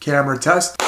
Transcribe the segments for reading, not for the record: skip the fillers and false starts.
Camera test.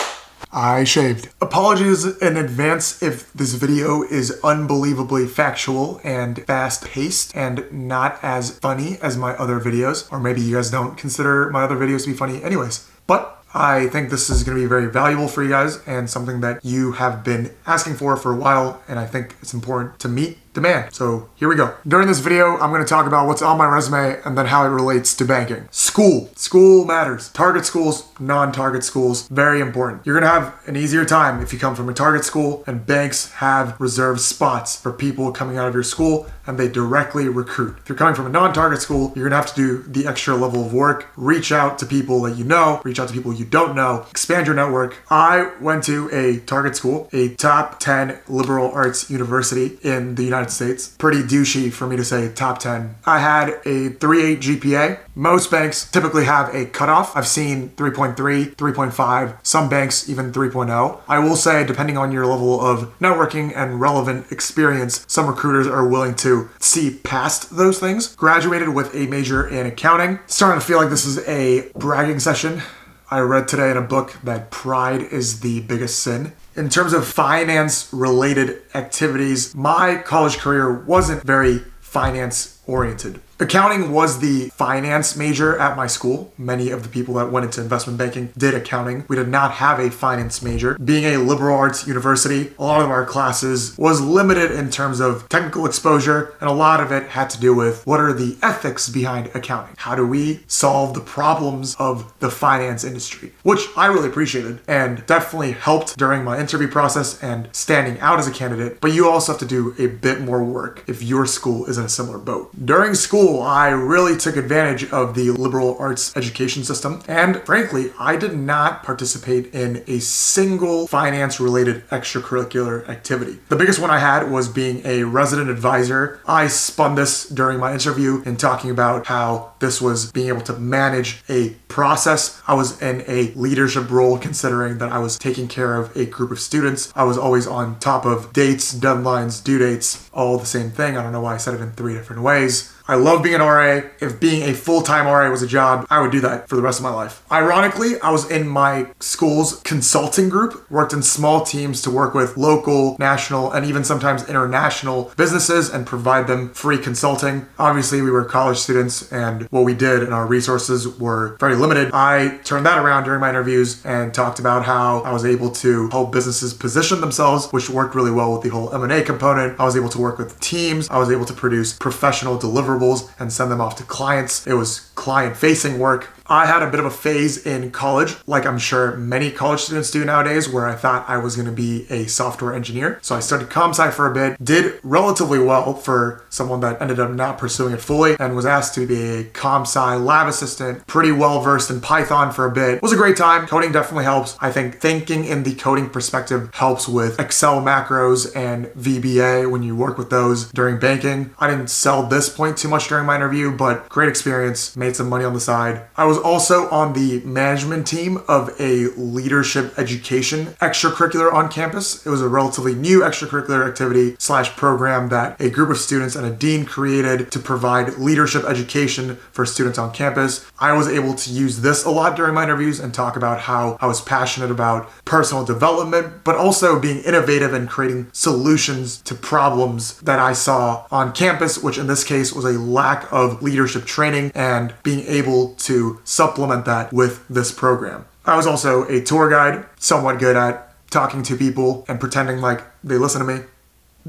I shaved. Apologies in advance if this video is unbelievably factual and fast-paced and not as funny as my other videos, or maybe you guys don't consider my other videos to be funny anyways. But I think this is going to be very valuable for you guys and something that you have been asking for a while, and I think it's important to meet demand. So here we go. During this video, I'm going to talk about what's on my resume and then how it relates to banking. School. School matters. Target schools, non-target schools, very important. You're going to have an easier time if you come from a target school, and banks have reserved spots for people coming out of your school and they directly recruit. If you're coming from a non-target school, you're going to have to do the extra level of work, reach out to people that you know, reach out to people you don't know, expand your network. I went to a target school, a top 10 liberal arts university in the United States. Pretty douchey for me to say top 10. I had a 3.8 GPA. Most banks typically have a cutoff. I've seen 3.3, 3.5, some banks even 3.0. I will say, depending on your level of networking and relevant experience, some recruiters are willing to see past those things. Graduated with a major in accounting. Starting to feel like this is a bragging session. I read today in a book that pride is the biggest sin. In terms of finance-related activities, my college career wasn't very finance-oriented. Accounting was the finance major at my school. Many of the people that went into investment banking did accounting. We did not have a finance major. Being a liberal arts university, a lot of our classes was limited in terms of technical exposure, and a lot of it had to do with what are the ethics behind accounting? How do we solve the problems of the finance industry? Which I really appreciated and definitely helped during my interview process and standing out as a candidate, but you also have to do a bit more work if your school is in a similar boat. During school, I really took advantage of the liberal arts education system, and frankly, I did not participate in a single finance-related extracurricular activity. The biggest one I had was being a resident advisor. I spun this during my interview in talking about how this was being able to manage a process. I was in a leadership role considering that I was taking care of a group of students. I was always on top of dates, deadlines, due dates, all the same thing. I don't know why I said it in 3 different ways. I love being an RA. If being a full-time RA was a job, I would do that for the rest of my life. Ironically, I was in my school's consulting group, worked in small teams to work with local, national, and even sometimes international businesses and provide them free consulting. Obviously, we were college students and what we did and our resources were very limited. I turned that around during my interviews and talked about how I was able to help businesses position themselves, which worked really well with the whole M&A component. I was able to work with teams. I was able to produce professional deliverables and send them off to clients. It was client-facing work. I had a bit of a phase in college, like I'm sure many college students do nowadays, where I thought I was going to be a software engineer. So I studied comp sci for a bit, did relatively well for someone that ended up not pursuing it fully, and was asked to be a comp sci lab assistant, pretty well versed in Python for a bit. It was a great time. Coding definitely helps. I think thinking in the coding perspective helps with Excel macros and VBA when you work with those during banking. I didn't sell this point too much during my interview, but great experience, made some money on the side. I was also on the management team of a leadership education extracurricular on campus. It was a relatively new extracurricular activity / program that a group of students and a dean created to provide leadership education for students on campus. I was able to use this a lot during my interviews and talk about how I was passionate about personal development, but also being innovative and creating solutions to problems that I saw on campus, which in this case was a lack of leadership training, and being able to supplement that with this program. I was also a tour guide, somewhat good at talking to people and pretending like they listen to me.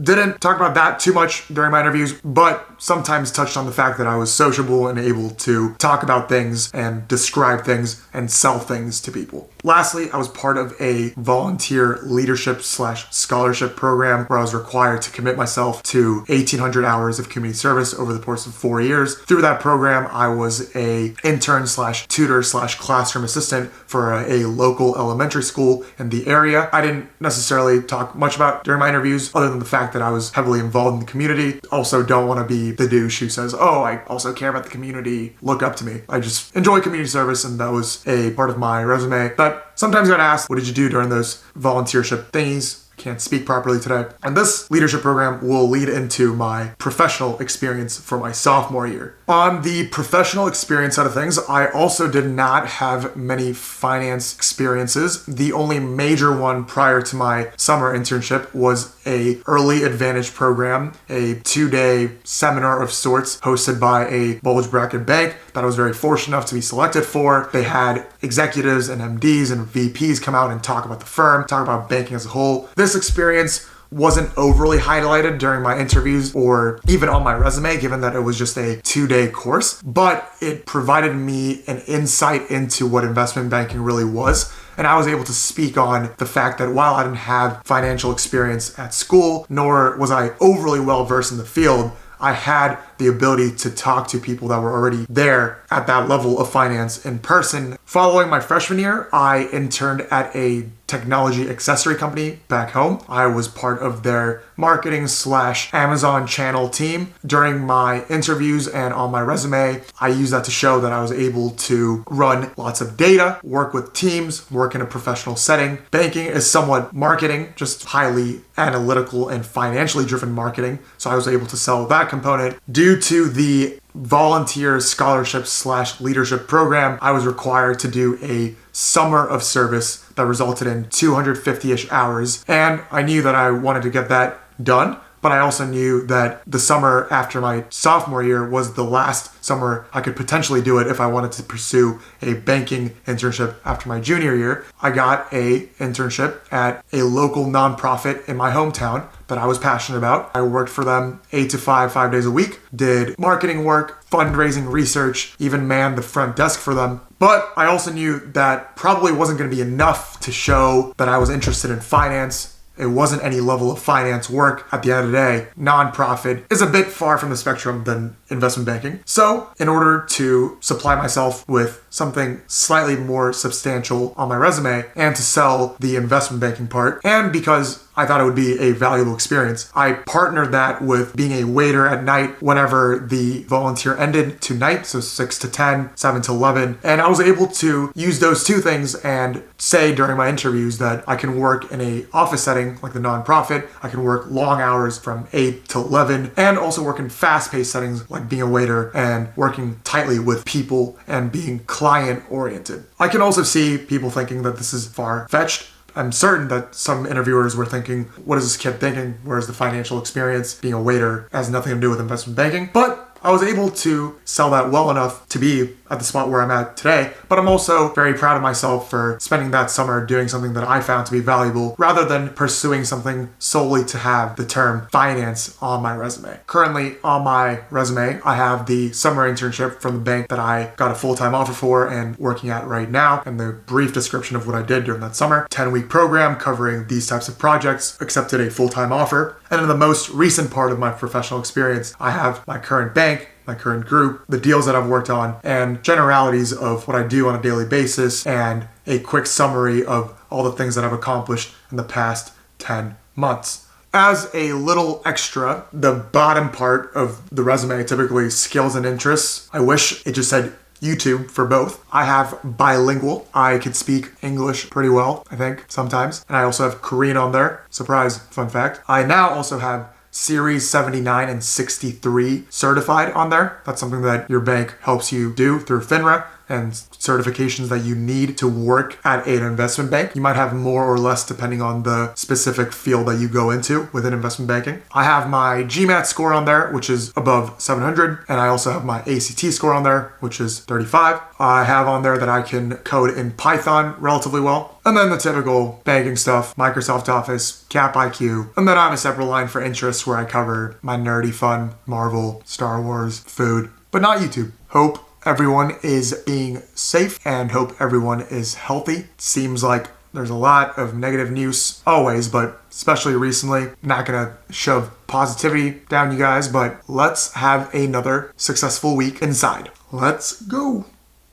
Didn't talk about that too much during my interviews, but sometimes touched on the fact that I was sociable and able to talk about things and describe things and sell things to people. Lastly, I was part of a volunteer leadership / scholarship program where I was required to commit myself to 1,800 hours of community service over the course of 4 years. Through that program, I was a intern / tutor / classroom assistant for a local elementary school in the area. I didn't necessarily talk much about during my interviews other than the fact that I was heavily involved in the community. Also don't want to be the douche who says, oh, I also care about the community, look up to me. I just enjoy community service, and that was a part of my resume. But sometimes I got asked, what did you do during those volunteership thingies? I can't speak properly today. And this leadership program will lead into my professional experience for my sophomore year. On the professional experience side of things, I also did not have many finance experiences. The only major one prior to my summer internship was a early advantage program, a 2-day seminar of sorts hosted by a bulge bracket bank that I was very fortunate enough to be selected for. They had executives and MDs and VPs come out and talk about the firm, talk about banking as a whole. This experience wasn't overly highlighted during my interviews or even on my resume, given that it was just a 2-day course, but it provided me an insight into what investment banking really was. And I was able to speak on the fact that while I didn't have financial experience at school, nor was I overly well versed in the field, I had the ability to talk to people that were already there at that level of finance in person. Following my freshman year, I interned at a technology accessory company back home. I was part of their marketing / Amazon channel team. During my interviews and on my resume, I used that to show that I was able to run lots of data, work with teams, work in a professional setting. Banking is somewhat marketing, just highly analytical and financially driven marketing. So I was able to sell that component. Due to the volunteer scholarship / leadership program, I was required to do a summer of service that resulted in 250-ish hours. And I knew that I wanted to get that done, but I also knew that the summer after my sophomore year was the last summer I could potentially do it if I wanted to pursue a banking internship after my junior year. I got a internship at a local nonprofit in my hometown that I was passionate about. I worked for them 8 to 5 days a week, did marketing work, fundraising research, even manned the front desk for them. But I also knew that probably wasn't going to be enough to show that I was interested in finance. It wasn't any level of finance work. At the end of the day, nonprofit is a bit far from the spectrum than investment banking. So in order to supply myself with something slightly more substantial on my resume and to sell the investment banking part, and because I thought it would be a valuable experience, I partnered that with being a waiter at night whenever the volunteer ended to night, so 6 to 10, 7 to 11. And I was able to use those two things and say during my interviews that I can work in a office setting like the nonprofit, I can work long hours from 8 to 11, and also work in fast-paced settings like being a waiter and working tightly with people and being client-oriented. I can also see people thinking that this is far-fetched. I'm certain that some interviewers were thinking, what is this kid thinking? Where's the financial experience? Being a waiter has nothing to do with investment banking. But I was able to sell that well enough to be at the spot where I'm at today. But I'm also very proud of myself for spending that summer doing something that I found to be valuable rather than pursuing something solely to have the term finance on my resume. Currently on my resume, I have the summer internship from the bank that I got a full-time offer for and working at right now, and the brief description of what I did during that summer. 10-week program covering these types of projects, accepted a full-time offer. And in the most recent part of my professional experience, I have my current bank, my current group, the deals that I've worked on, and generalities of what I do on a daily basis, and a quick summary of all the things that I've accomplished in the past 10 months. As a little extra, the bottom part of the resume, typically skills and interests, I wish it just said YouTube for both. I have bilingual. I could speak English pretty well, I think, sometimes. And I also have Korean on there. Surprise, fun fact. I now also have Series 79 and 63 certified on there. That's something that your bank helps you do through FINRA and certifications that you need to work at an investment bank. You might have more or less depending on the specific field that you go into within investment banking. I have my GMAT score on there, which is above 700, and I also have my ACT score on there, which is 35. I have on there that I can code in Python relatively well. And then the typical banking stuff, Microsoft Office, Cap IQ. And then I have a separate line for interests where I cover my nerdy fun, Marvel, Star Wars, food, but not YouTube. Hope everyone is being safe and hope everyone is healthy. Seems like there's a lot of negative news always, but especially recently. Not gonna shove positivity down you guys, but let's have another successful week inside. Let's go.